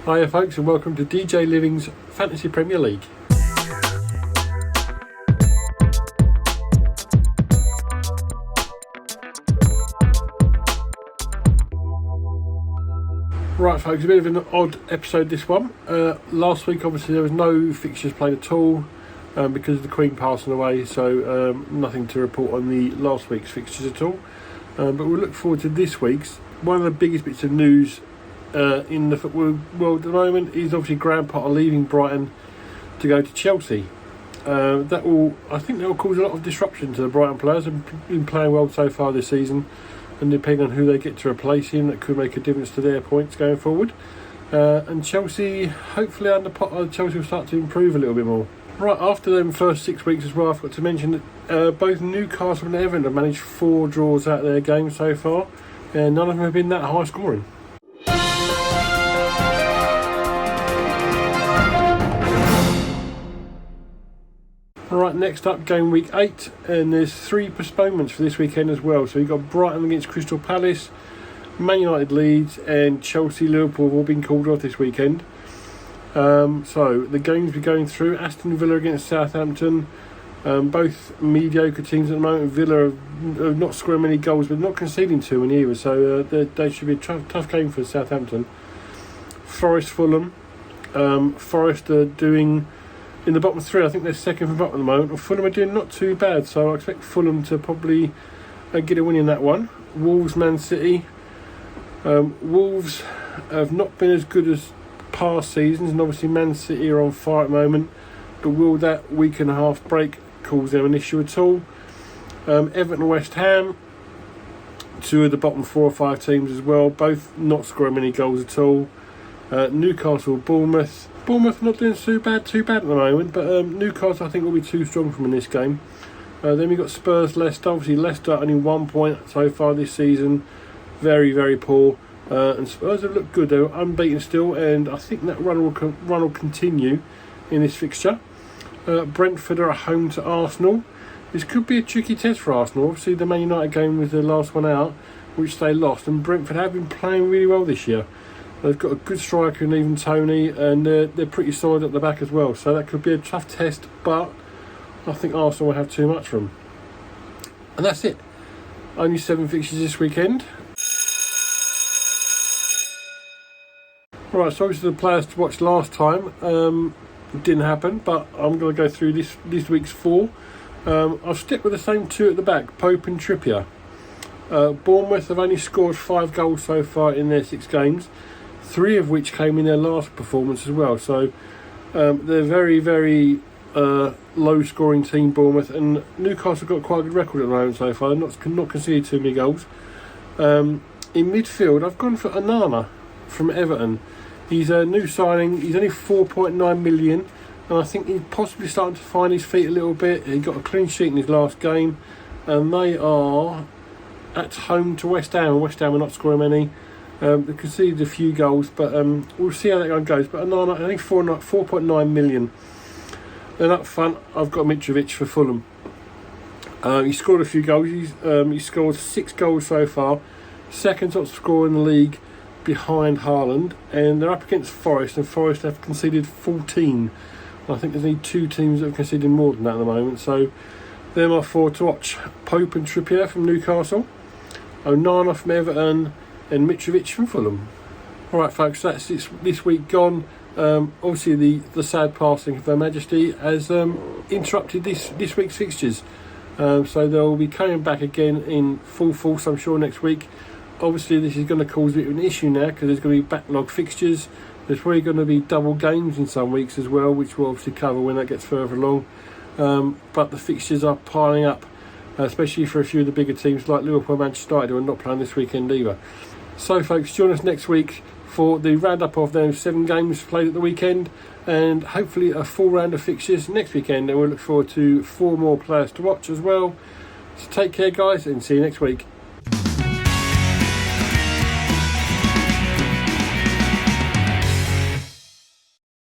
Hiya folks, and welcome to DJ Living's Fantasy Premier League. Right folks, a bit of an odd episode this one. Last week obviously there was no fixtures played at all because of the Queen passing away, so nothing to report on the last week's fixtures at all. But we'll look forward to this week's. One of the biggest bits of news in the football world at the moment is obviously Graham Potter leaving Brighton to go to Chelsea. I think that will cause a lot of disruption to the Brighton players. They've been playing well so far this season, and depending on who they get to replace him, that could make a difference to their points going forward. And Chelsea, hopefully under Potter, Chelsea will start to improve a little bit more. Right, after them first 6 weeks as well, I've got to mention that both Newcastle and Everton have managed 4 draws out of their games so far, and none of them have been that high scoring. Alright, next up, game week 8, and there's 3 postponements for this weekend as well. So you've got Brighton against Crystal Palace, Man United Leeds, and Chelsea Liverpool have all been called off this weekend. So the games we're going through: Aston Villa against Southampton, both mediocre teams at the moment. Villa have not scoring many goals, but not conceding too many either, so they should be a tough game for Southampton. Forest Fulham. Forest are doing in the bottom 3. I think they're second from bottom at the moment. Well, Fulham are doing not too bad, so I expect Fulham to probably get a win in that one. Wolves Man City. Wolves have not been as good as past seasons, and obviously Man City are on fire at the moment, but will that week and a half break cause them an issue at all? Everton West Ham, 2 of the bottom 4 or 5 teams as well, both not scoring many goals at all. Newcastle Bournemouth not doing too bad at the moment, but Newcastle I think will be too strong for them in this game. Then we've got Spurs Leicester. Obviously Leicester only 1 point so far this season, very very poor. And Spurs have looked good. They're unbeaten still, and I think that run will continue in this fixture. Brentford are at home to Arsenal. This could be a tricky test for Arsenal. Obviously the Man United game was the last one out, which they lost, and Brentford have been playing really well this year. They've got a good striker in even Tony, and they're pretty solid at the back as well, so that could be a tough test, but I think Arsenal will have too much for them. And that's it. Only 7 fixtures this weekend. Right, so obviously the players to watch last time didn't happen, but I'm going to go through this week's 4. I'll stick with the same 2 at the back, Pope and Trippier. Bournemouth have only scored 5 goals so far in their 6 games, 3 of which came in their last performance as well. So they're very, very low scoring team, Bournemouth, and Newcastle got quite a good record at the moment so far, not conceded too many goals. In midfield, I've gone for Onana from Everton. He's a new signing. He's only 4.9 million, and I think he's possibly starting to find his feet a little bit. He got a clean sheet in his last game, and they are at home to West Ham. West Ham are not scoring many. They conceded a few goals, but we'll see how that one goes. But Onana, I think 4.9 million. Then up front, I've got Mitrovic for Fulham. He scored a few goals. He's scored 6 goals so far. Second top scorer in the league, behind Haaland, and they're up against Forest, and Forest have conceded 14. I think there's only 2 teams that have conceded more than that at the moment, so they're my 4 to watch. Pope and Trippier from Newcastle, Onana from Everton, and Mitrovic from Fulham. Alright folks, that's this week gone. Obviously the sad passing of Her Majesty has interrupted this week's fixtures, so they'll be coming back again in full force I'm sure next week. Obviously this is going to cause a bit of an issue now because there's going to be backlog fixtures. There's probably going to be double games in some weeks as well, which we'll obviously cover when that gets further along. But the fixtures are piling up, especially for a few of the bigger teams like Liverpool and Manchester United, who are not playing this weekend either. So folks, join us next week for the roundup of those 7 games played at the weekend, and hopefully a full round of fixtures next weekend, and we'll look forward to 4 more players to watch as well. So take care guys, and see you next week.